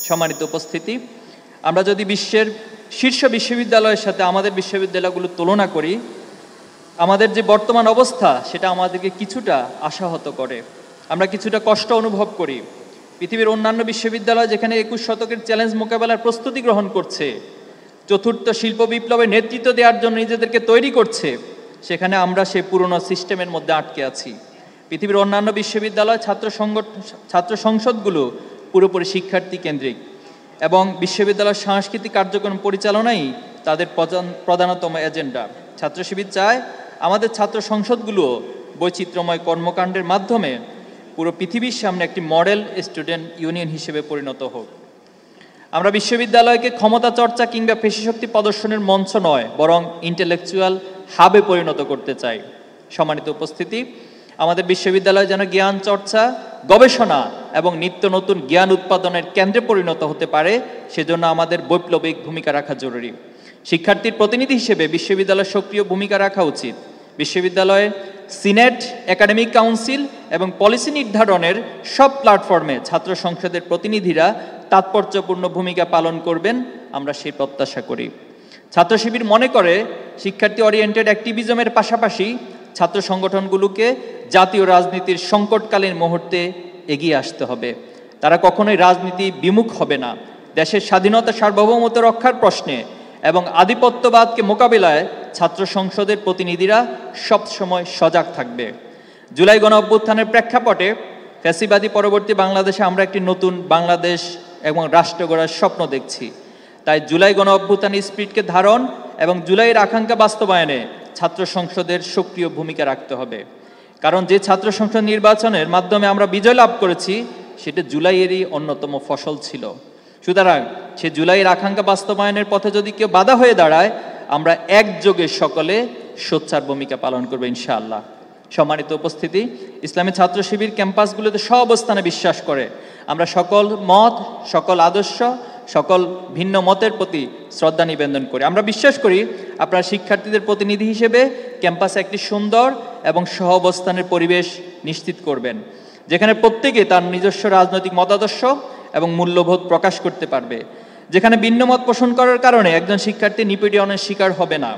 সম্মানিত উপস্থিতি, আমরা যদি বিশ্বের শীর্ষ বিশ্ববিদ্যালয়ের সাথে আমাদের বিশ্ববিদ্যালয়গুলো তুলনা করি, আমাদের যে বর্তমান অবস্থা সেটা আমাদেরকে কিছুটা আশাহত করে। আমরা কিছুটা কষ্ট অনুভব করি। পৃথিবীর অন্যান্য বিশ্ববিদ্যালয় যেখানে 21 শতকের চ্যালেঞ্জ মোকাবেলার প্রস্তুতি গ্রহণ করছে, চতুর্থ শিল্প বিপ্লবের নেতৃত্ব দেওয়ার জন্য নিজেদেরকে তৈরি করছে, সেখানে আমরা সেই পুরনো সিস্টেমের মধ্যে আটকে আছি। পৃথিবীর অন্যান্য বিশ্ববিদ্যালয় ছাত্র সংসদগুলো পুরোপুরি শিক্ষার্থী কেন্দ্রিক এবং বিশ্ববিদ্যালয়ের সাংস্কৃতিক কার্যক্রম পরিচালনাই তাদের প্রধানতম এজেন্ডা। ছাত্র শিবির চায় আমাদের ছাত্র সংসদগুলো বৈচিত্র্যময় কর্মকাণ্ডের মাধ্যমে পুরো পৃথিবীর সামনে একটি মডেল স্টুডেন্ট ইউনিয়ন হিসেবে পরিণত হোক। আমরা বিশ্ববিদ্যালয়কে ক্ষমতা চর্চা কিংবা পেশিশক্তি প্রদর্শনের মঞ্চ নয়, বরং ইন্টেলেকচুয়াল হাবে পরিণত করতে চাই। সম্মানিত উপস্থিতি, আমাদের বিশ্ববিদ্যালয় যেন জ্ঞান চর্চা, গবেষণা এবং নিত্য নতুন জ্ঞান উৎপাদনের কেন্দ্রে পরিণত হতে পারে, সেজন্য আমাদের বৈপ্লবিক ভূমিকা রাখা জরুরি। শিক্ষার্থীর প্রতিনিধি হিসেবে বিশ্ববিদ্যালয়ের সক্রিয় ভূমিকা রাখা উচিত। বিশ্ববিদ্যালয়ে সিনেট, একাডেমিক কাউন্সিল এবং পলিসি নির্ধারণের সব প্ল্যাটফর্মে ছাত্র সংসদের প্রতিনিধিরা তাৎপর্যপূর্ণ ভূমিকা পালন করবেন, আমরা সেই প্রত্যাশা করি। ছাত্র শিবির মনে করে শিক্ষার্থী ওরিয়েন্টেড অ্যাক্টিভিজমের পাশাপাশি ছাত্র সংগঠনগুলোকে জাতীয় রাজনীতির সংকটকালীন মুহূর্তে এগিয়ে আসতে হবে। তারা কখনোই রাজনীতি বিমুখ হবে না। দেশের স্বাধীনতা সার্বভৌমত্ব রক্ষার প্রশ্নে এবং আধিপত্যবাদকে মোকাবিলায় ছাত্র সংসদের প্রতিনিধিরা সবসময় সজাগ থাকবে। জুলাই গণ অভ্যুত্থানের প্রেক্ষাপটে ফ্যাসিবাদী পরবর্তী বাংলাদেশে আমরা একটি নতুন বাংলাদেশ এবং রাষ্ট্র গড়ার স্বপ্ন দেখছি। তাই জুলাই গণ অভ্যুত্থানের স্পিরিটকে ধারণ এবং জুলাইয়ের আকাঙ্ক্ষা বাস্তবায়নে ছাত্র সংসদের সক্রিয় ভূমিকা রাখতে হবে। কারণ যে ছাত্র সংসদ নির্বাচনের মাধ্যমে আমরা বিজয় লাভ করেছি, সেটা জুলাইয়েরই অন্যতম ফসল ছিল। সুতরাং সে জুলাইয়ের আকাঙ্ক্ষা বাস্তবায়নের পথে যদি কেউ বাধা হয়ে দাঁড়ায়, আমরা একযোগে সকলে সোচ্চার ভূমিকা পালন করবো ইনশাআল্লাহ। সম্মানিত উপস্থিতি, ইসলামী ছাত্র শিবির ক্যাম্পাসগুলোতে সব অবস্থানে বিশ্বাস করে। আমরা সকল মত, সকল আদর্শ, সকল ভিন্ন মতের প্রতি শ্রদ্ধা নিবেদন করি। আমরা বিশ্বাস করি আপনারা শিক্ষার্থীদের প্রতিনিধি হিসেবে ক্যাম্পাসে একটি সুন্দর এবং সহ অবস্থানের পরিবেশ নিশ্চিত করবেন, যেখানে প্রত্যেকে তার নিজস্ব রাজনৈতিক মতাদর্শ এবং মূল্যবোধ প্রকাশ করতে পারবে, যেখানে ভিন্ন মত পোষণ করার কারণে একজন শিক্ষার্থী নিপীড়নের শিকার হবে না।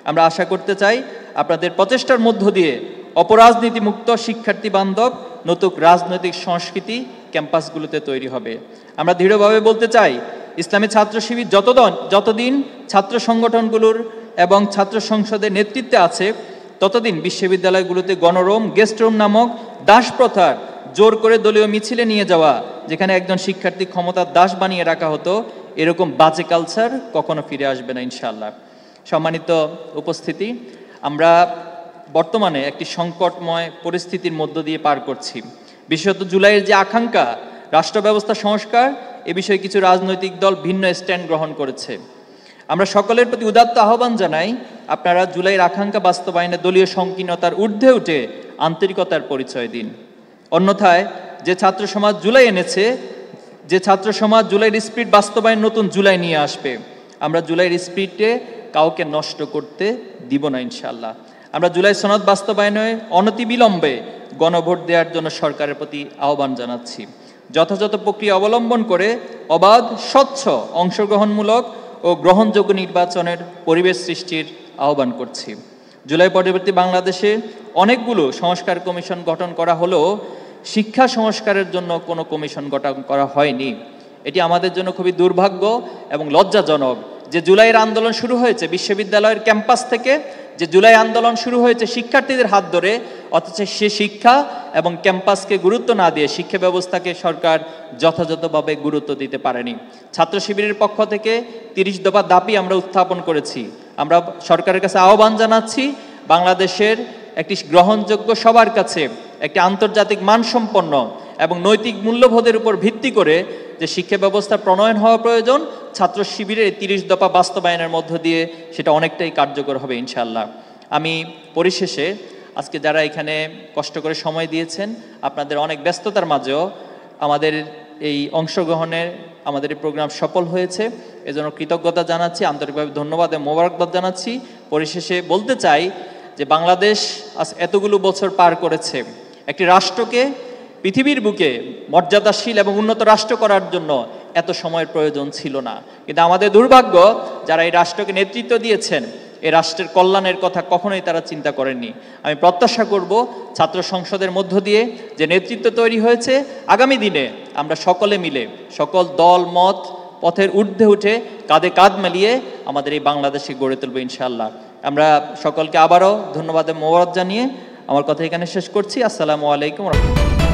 আমরা আশা করতে চাই আপনাদের প্রচেষ্টার মধ্য দিয়ে অপরাজনীতি মুক্ত শিক্ষার্থী বান্ধব নতুন রাজনৈতিক সংস্কৃতি ক্যাম্পাসগুলোতে তৈরি হবে। আমরা দৃঢ়ভাবে বলতে চাই, ইসলামী ছাত্র শিবির যতদিন ছাত্র সংগঠনগুলোর এবং ছাত্র সংসদের নেতৃত্বে আছে, ততদিন বিশ্ববিদ্যালয়গুলোতে গণরুম, গেস্ট রুম নামক দাস প্রথার জোর করে দলীয় মিছিলে নিয়ে যাওয়া, যেখানে একজন শিক্ষার্থী ক্ষমতার দাস বানিয়ে রাখা হতো, এরকম বাজে কালচার কখনো ফিরে আসবে না ইনশাআল্লাহ। সম্মানিত উপস্থিতি, আমরা বর্তমানে একটি সংকটময় পরিস্থিতির মধ্য দিয়ে পার করছি। বিশেষত জুলাইয়ের যে আকাঙ্ক্ষা রাষ্ট্র ব্যবস্থা সংস্কার, এ বিষয়ে কিছু রাজনৈতিক দল ভিন্ন স্ট্যান্ড গ্রহণ করেছে। আমরা সকলের প্রতি উদাত্ত আহ্বান জানাই, আপনারা জুলাইয়ের আকাঙ্ক্ষা বাস্তবায়নে দলীয় সংকীর্ণতার ঊর্ধ্বে উঠে আন্তরিকতার পরিচয় দিন। অন্যথায় যে ছাত্র সমাজ জুলাই এনেছে, যে ছাত্র সমাজ জুলাইয়ের স্পিরিট বাস্তবায়ন নতুন জুলাই নিয়ে আসবে, আমরা জুলাইয়ের স্পিরিটে কাউকে নষ্ট করতে দিব না ইনশাআল্লাহ। আমরা জুলাই সনদ বাস্তবায়নে অনতিবিলম্বে গণভোট দেওয়ার জন্য সরকারের প্রতি আহ্বান জানাচ্ছি। যথাযথ প্রক্রিয়া অবলম্বন করে অবাধ, স্বচ্ছ, অংশগ্রহণমূলক ও গ্রহণযোগ্য নির্বাচনের পরিবেশ সৃষ্টির আহ্বান করছি। জুলাই পরবর্তী বাংলাদেশে অনেকগুলো সংস্কার কমিশন গঠন করা হলেও শিক্ষা সংস্কারের জন্য কোনো কমিশন গঠন করা হয়নি। এটি আমাদের জন্য খুবই দুর্ভাগ্য এবং লজ্জাজনক যে জুলাইয়ের আন্দোলন শুরু হয়েছে বিশ্ববিদ্যালয়ের ক্যাম্পাস থেকে, যে জুলাই আন্দোলন শুরু হয়েছে শিক্ষার্থীদের হাত ধরে, অথচ সে শিক্ষা এবং ক্যাম্পাসকে গুরুত্ব না দিয়ে শিক্ষা ব্যবস্থাকে সরকার যথাযথভাবে গুরুত্ব দিতে পারেনি। ছাত্র শিবিরের পক্ষ থেকে 30 দফা দাবি আমরা উত্থাপন করেছি। আমরা সরকারের কাছে আহ্বান জানাচ্ছি, বাংলাদেশের একটি গ্রহণযোগ্য, সবার কাছে একটি আন্তর্জাতিক মানসম্পন্ন এবং নৈতিক মূল্যবোধের উপর ভিত্তি করে যে শিক্ষা ব্যবস্থা প্রণয়ন হওয়া প্রয়োজন, ছাত্র শিবিরের 30 দফা বাস্তবায়নের মধ্য দিয়ে সেটা অনেকটাই কার্যকর হবে ইনশাআল্লাহ। আমি পরিশেষে আজকে যারা এখানে কষ্ট করে সময় দিয়েছেন, আপনাদের অনেক ব্যস্ততার মাঝেও আমাদের এই অংশগ্রহণে আমাদের এই প্রোগ্রাম সফল হয়েছে, এজন্য কৃতজ্ঞতা জানাচ্ছি, আন্তরিকভাবে ধন্যবাদ এবং মোবারকবাদ জানাচ্ছি। পরিশেষে বলতে চাই যে বাংলাদেশ আজ এতগুলো বছর পার করেছে, একটি রাষ্ট্রকে পৃথিবীর বুকে মর্যাদাশীল এবং উন্নত রাষ্ট্র করার জন্য এত সময়ের প্রয়োজন ছিল না। কিন্তু আমাদের দুর্ভাগ্য, যারা এই রাষ্ট্রকে নেতৃত্ব দিয়েছেন, এই রাষ্ট্রের কল্যাণের কথা কখনোই তারা চিন্তা করেননি। আমি প্রত্যাশা করব ছাত্র সংসদের মধ্য দিয়ে যে নেতৃত্ব তৈরি হয়েছে, আগামী দিনে আমরা সকলে মিলে, সকল দল মত পথের ঊর্ধ্বে উঠে কাঁধে কাঁধ মিলিয়ে আমাদের এই বাংলাদেশকে গড়ে তুলব ইনশাআল্লাহ। আমরা সকলকে আবারও ধন্যবাদ ও মোবারক জানিয়ে আমার কথা এখানে শেষ করছি। আসসালামু আলাইকুম ওয়া রাহমাতুল্লাহ।